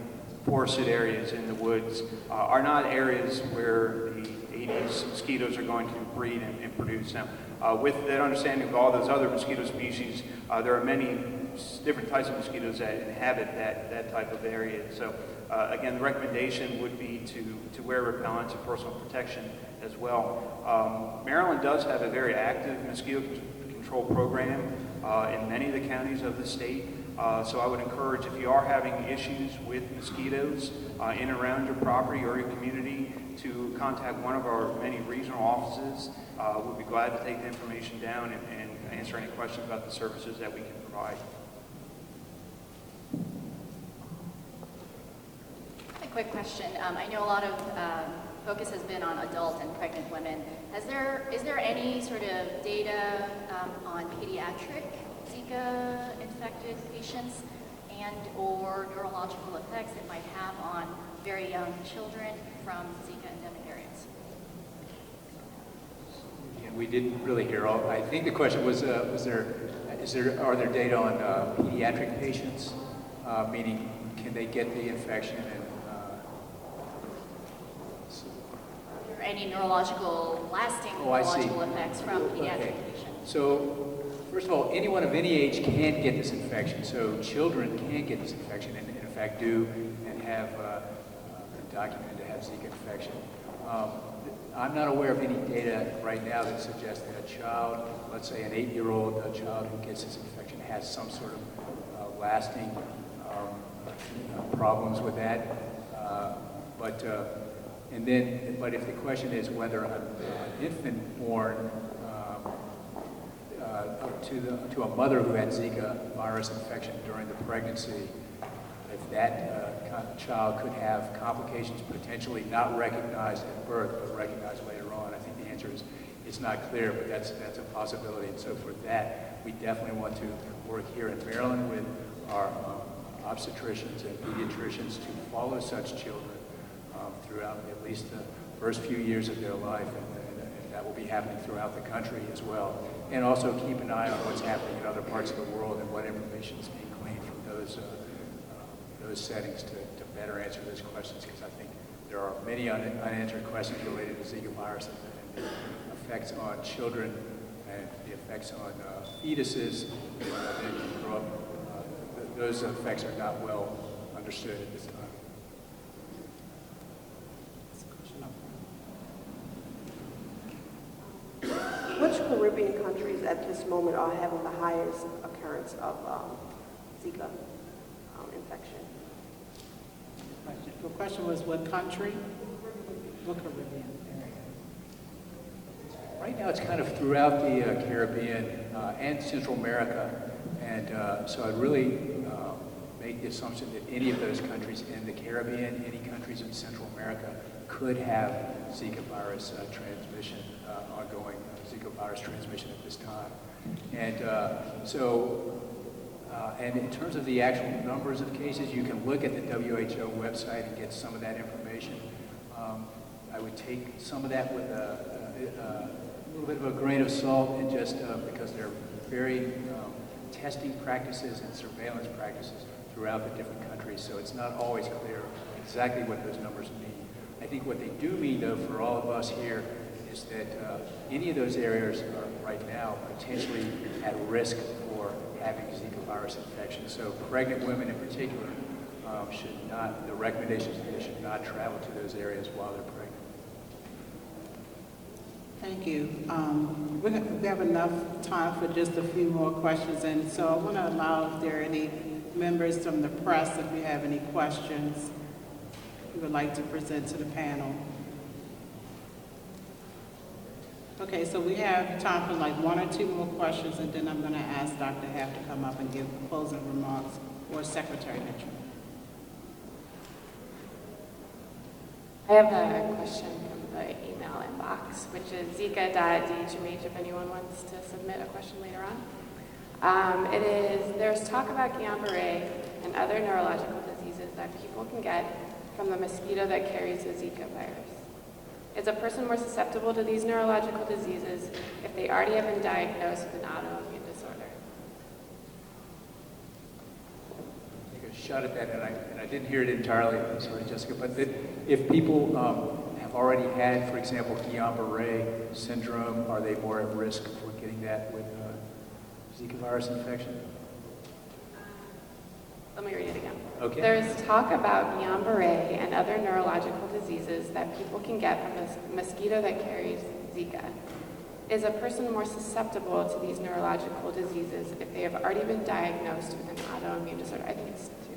forested areas in the woods, are not areas where the Aedes mosquitoes are going to breed and produce. Now, with that understanding of all those other mosquito species, there are many different types of mosquitoes that inhabit that type of area. So again, the recommendation would be to wear repellents and personal protection as well. Maryland does have a very active mosquito control program in many of the counties of the state. So I would encourage, if you are having issues with mosquitoes in and around your property or your community, to contact one of our many regional offices. We'll be glad to take the information down and answer any questions about the services that we can provide. A quick question. I know a lot of focus has been on adult and pregnant women. Is there any sort of data on pediatric Zika infected patients and or neurological effects it might have on very young children from Zika endemic areas? And we didn't really hear all. I think the question was, are there data on pediatric patients, meaning can they get the infection and Or any neurological, lasting neurological effects from pediatric patients? So, first of all, anyone of any age can get this infection. So children can get this infection and in fact do and have been documented to have Zika infection. I'm not aware of any data right now that suggests that a child, let's say an 8-year-old child who gets this infection has some sort of lasting problems with that. But if the question is whether an infant born to a mother who had Zika virus infection during the pregnancy, if that child could have complications potentially not recognized at birth but recognized later on, I think the answer is it's not clear, but that's a possibility. And so for that, we definitely want to work here in Maryland with our obstetricians and pediatricians to follow such children throughout at least the first few years of their life, and that will be happening throughout the country as well. And also keep an eye on what's happening in other parts of the world and what information is being gleaned from those settings to better answer those questions, because I think there are many unanswered questions related to Zika virus and the effects on children and the effects on fetuses that grow up. Those effects are not well understood at this time. Which Caribbean countries at this moment are having the highest occurrence of Zika infection? The question was what country? What Caribbean area? Right now it's kind of throughout the Caribbean and Central America, and so I'd really make the assumption that any of those countries in the Caribbean, any countries in Central America could have Zika virus transmission, ongoing Zika virus transmission at this time. And and in terms of the actual numbers of cases, you can look at the WHO website and get some of that information. I would take some of that with a little bit of a grain of salt, and just because there are very testing practices and surveillance practices throughout the different countries, so it's not always clear exactly what those numbers mean. I think what they do mean, though, for all of us here, is that any of those areas are right now potentially at risk for having Zika virus infection. So pregnant women in particular should not, the recommendation is that they should not travel to those areas while they're pregnant. Thank you. We have enough time for just a few more questions, and so I want to allow if there are any members from the press, if you have any questions. you would like to present to the panel. Okay, so we have time for like one or two more questions, and then I'm going to ask Dr. Haff to come up and give closing remarks, or Secretary Mitchell. I have a question from the email inbox, which is zika.dhmh if anyone wants to submit a question later on. There's talk about Guillain-Barré and other neurological diseases that people can get from the mosquito that carries the Zika virus. Is a person more susceptible to these neurological diseases if they already have been diagnosed with an autoimmune disorder? Take a shot at that, and I didn't hear it entirely, I'm sorry, Jessica, but if people have already had, for example, Guillain-Barré syndrome, are they more at risk for getting that with Zika virus infection? Let me read it again. Okay. There's talk about Guillain-Barré and other neurological diseases that people can get from the mosquito that carries Zika. Is a person more susceptible to these neurological diseases if they have already been diagnosed with an autoimmune disorder? I think it's two.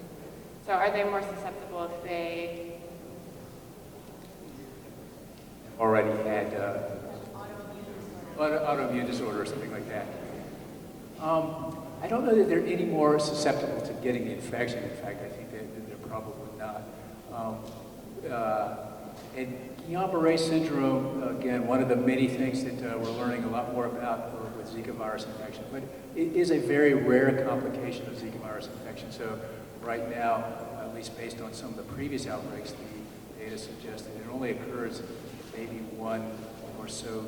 So are they more susceptible if they Already had autoimmune disorder or something like that? I don't know that they're any more susceptible to getting the infection. In fact, I think that they're probably not. And Guillain-Barré syndrome, again, one of the many things that we're learning a lot more about with Zika virus infection, but it is a very rare complication of Zika virus infection. So right now, at least based on some of the previous outbreaks, the data suggests that it only occurs maybe one or so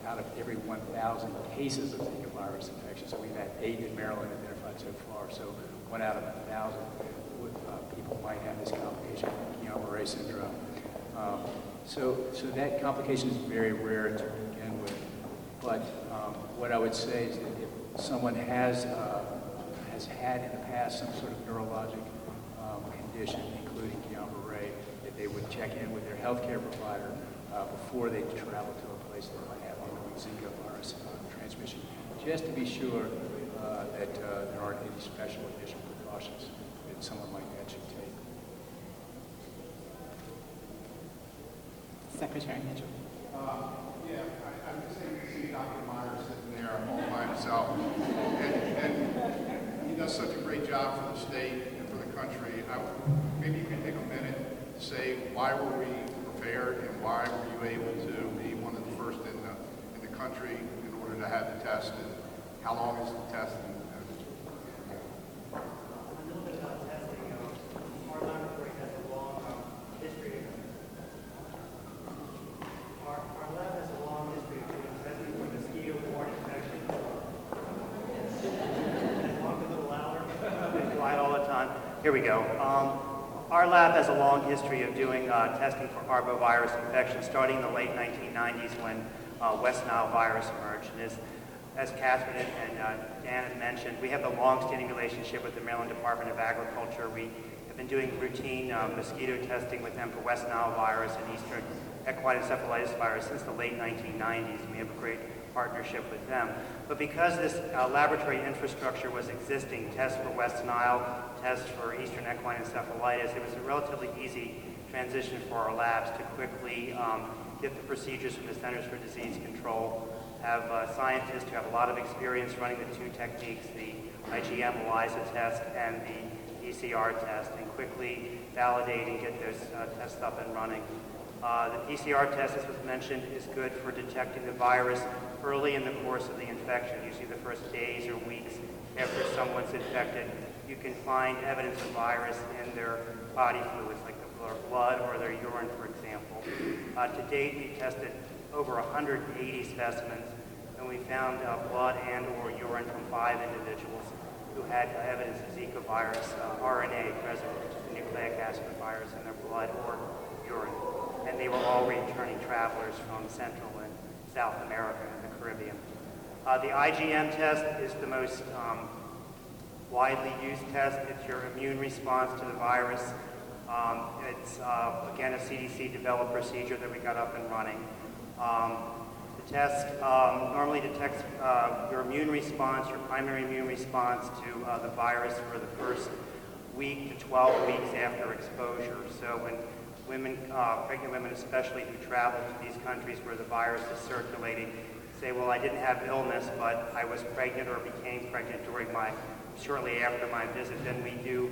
out of every 1,000 cases of Zika virus infection. So we've had 8 in Maryland identified so far. So 1 out of 1,000 people might have this complication, Guillain-Barré syndrome. So that complication is very rare to begin with. But what I would say is that if someone has had in the past some sort of neurologic condition, including Guillain-Barré, that they would check in with their healthcare provider before they travel to a place that might have ongoing Zika virus transmission, just to be sure that there aren't any special additional precautions that someone like that should take. Secretary Mitchell. Yeah, I'm just saying to see Dr. Meyer sitting there all by himself. And he does such a great job for the state and for the country. Maybe you can take a minute to say why were we prepared and why were you able to be one of the first in the country in order to have the test, and how long is the test? Here we go. Our lab has a long history of doing testing for arbovirus infection, starting in the late 1990s when West Nile virus emerged. And as Catherine and Dan had mentioned, we have a long-standing relationship with the Maryland Department of Agriculture. We have been doing routine mosquito testing with them for West Nile virus and Eastern equine encephalitis virus since the late 1990s. And we have a great partnership with them. But because this laboratory infrastructure was existing, tests for West Nile, tests for Eastern equine encephalitis, it was a relatively easy transition for our labs to quickly get the procedures from the Centers for Disease Control, have scientists who have a lot of experience running the two techniques, the IgM ELISA test and the PCR test, and quickly validate and get those tests up and running. The PCR test, as was mentioned, is good for detecting the virus early in the course of the infection, usually the first days or weeks after someone's infected. You can find evidence of virus in their body fluids, like their blood or their urine, for example. To date, we tested over 180 specimens, and we found blood and or urine from 5 individuals who had evidence of Zika virus RNA present, which is the nucleic acid virus in their blood or urine. And they were all returning travelers from Central and South America and the Caribbean. The IgM test is the most widely used test. It's your immune response to the virus. It's, again, a CDC-developed procedure that we got up and running. The test normally detects your immune response, your primary immune response to the virus for the first week to 12 weeks after exposure. So when women, pregnant women especially, who travel to these countries where the virus is circulating, say, well, I didn't have illness, but I was pregnant or became pregnant shortly after my visit, then we do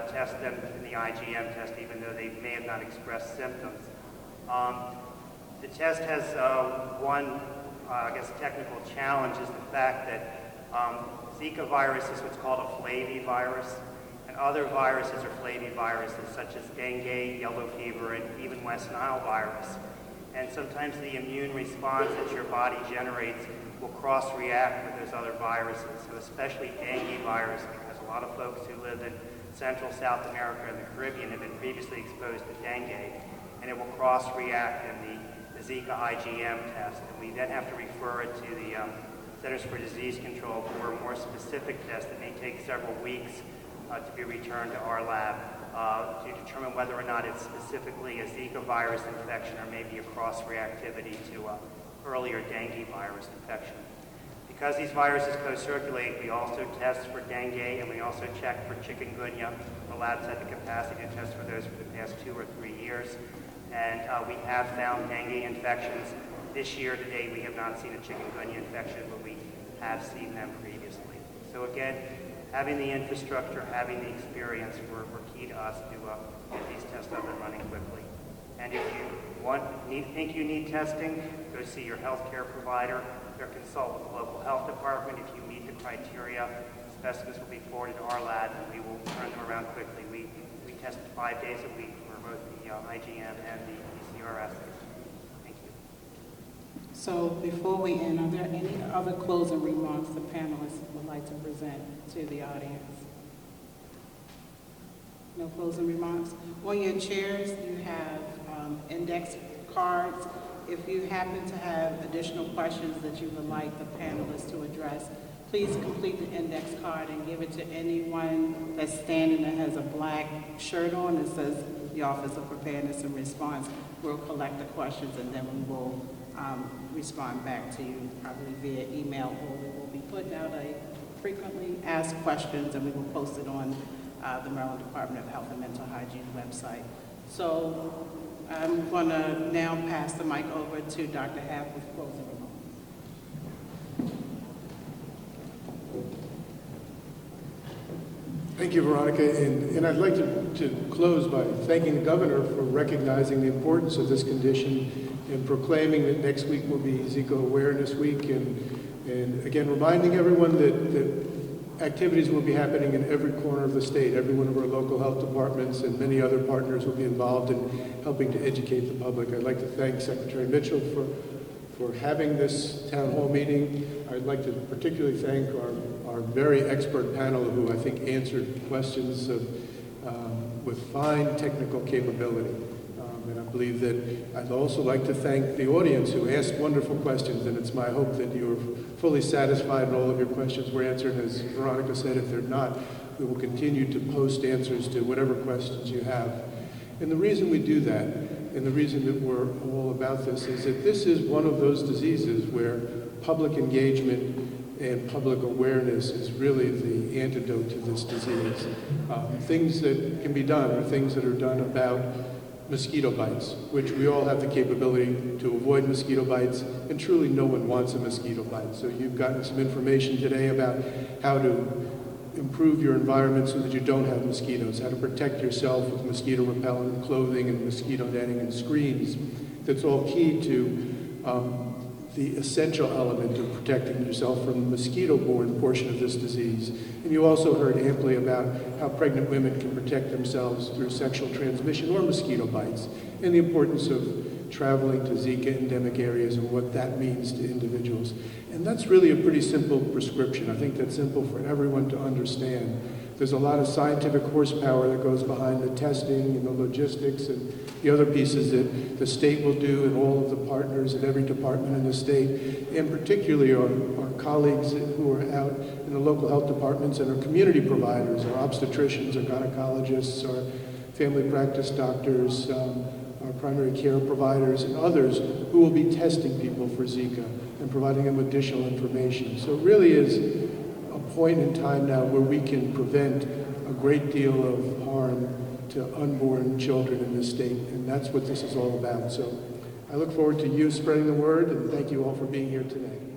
test them in the IgM test, even though they may have not expressed symptoms. The test has one, I guess, technical challenge is the fact that Zika virus is what's called a flavivirus, and other viruses are flaviviruses such as dengue, yellow fever, and even West Nile virus. And sometimes the immune response that your body generates will cross-react with those other viruses, so especially dengue virus, because a lot of folks who live in Central South America and the Caribbean have been previously exposed to dengue, and it will cross-react in the Zika IgM test, and we then have to refer it to the Centers for Disease Control for a more specific test that may take several weeks to be returned to our lab to determine whether or not it's specifically a Zika virus infection or maybe a cross-reactivity to earlier dengue virus infection. Because these viruses co-circulate, we also test for dengue and we also check for chikungunya. The lab's had the capacity to test for those for the past 2 or 3 years. And we have found dengue infections. This year, to date, we have not seen a chikungunya infection, but we have seen them previously. So again, having the infrastructure, having the experience were key to us to get these tests up and running quickly. And if you think you need testing, go see your healthcare provider or consult with the local health department. If you meet the criteria, specimens will be forwarded to our lab and we will turn them around quickly. We test 5 days a week for both the IgM and the PCR assays. Thank you. So before we end, are there any other closing remarks the panelists would like to present to the audience? No closing remarks? On your chairs, you have index cards. If you happen to have additional questions that you would like the panelists to address, please complete the index card and give it to anyone that's standing that has a black shirt on that says the Office of Preparedness and Response. We'll collect the questions and then we will respond back to you probably via email, or we will be putting out a frequently asked questions and we will post it on the Maryland Department of Health and Mental Hygiene website. So I'm going to now pass the mic over to Dr. Haff with closing remarks. Thank you, Veronica. And I'd like to close by thanking the governor for recognizing the importance of this condition and proclaiming that next week will be Zika Awareness Week. And again, reminding everyone that activities will be happening in every corner of the state. Every one of our local health departments and many other partners will be involved in helping to educate the public. I'd like to thank Secretary Mitchell for having this town hall meeting. I'd like to particularly thank our very expert panel who I think answered questions with fine technical capability. And I believe that I'd also like to thank the audience who asked wonderful questions, and it's my hope that you are fully satisfied and all of your questions were answered. As Veronica said, if they're not, we will continue to post answers to whatever questions you have. And the reason we do that, and the reason that we're all about this, is that this is one of those diseases where public engagement and public awareness is really the antidote to this disease. Things that can be done are things that are done about mosquito bites, which we all have the capability to avoid mosquito bites, and truly no one wants a mosquito bite. So you've gotten some information today about how to improve your environment so that you don't have mosquitoes, how to protect yourself with mosquito repellent clothing and mosquito netting and screens. That's all key to the essential element of protecting yourself from the mosquito-borne portion of this disease. And you also heard amply about how pregnant women can protect themselves through sexual transmission or mosquito bites, and the importance of traveling to Zika endemic areas and what that means to individuals. And that's really a pretty simple prescription. I think that's simple for everyone to understand. There's a lot of scientific horsepower that goes behind the testing and the logistics and the other pieces that the state will do, and all of the partners at every department in the state, and particularly our colleagues who are out in the local health departments and our community providers, our obstetricians, our gynecologists, our family practice doctors, our primary care providers, and others who will be testing people for Zika and providing them additional information. So it really is a point in time now where we can prevent a great deal of harm to unborn children in this state, and that's what this is all about. So I look forward to you spreading the word, and thank you all for being here today.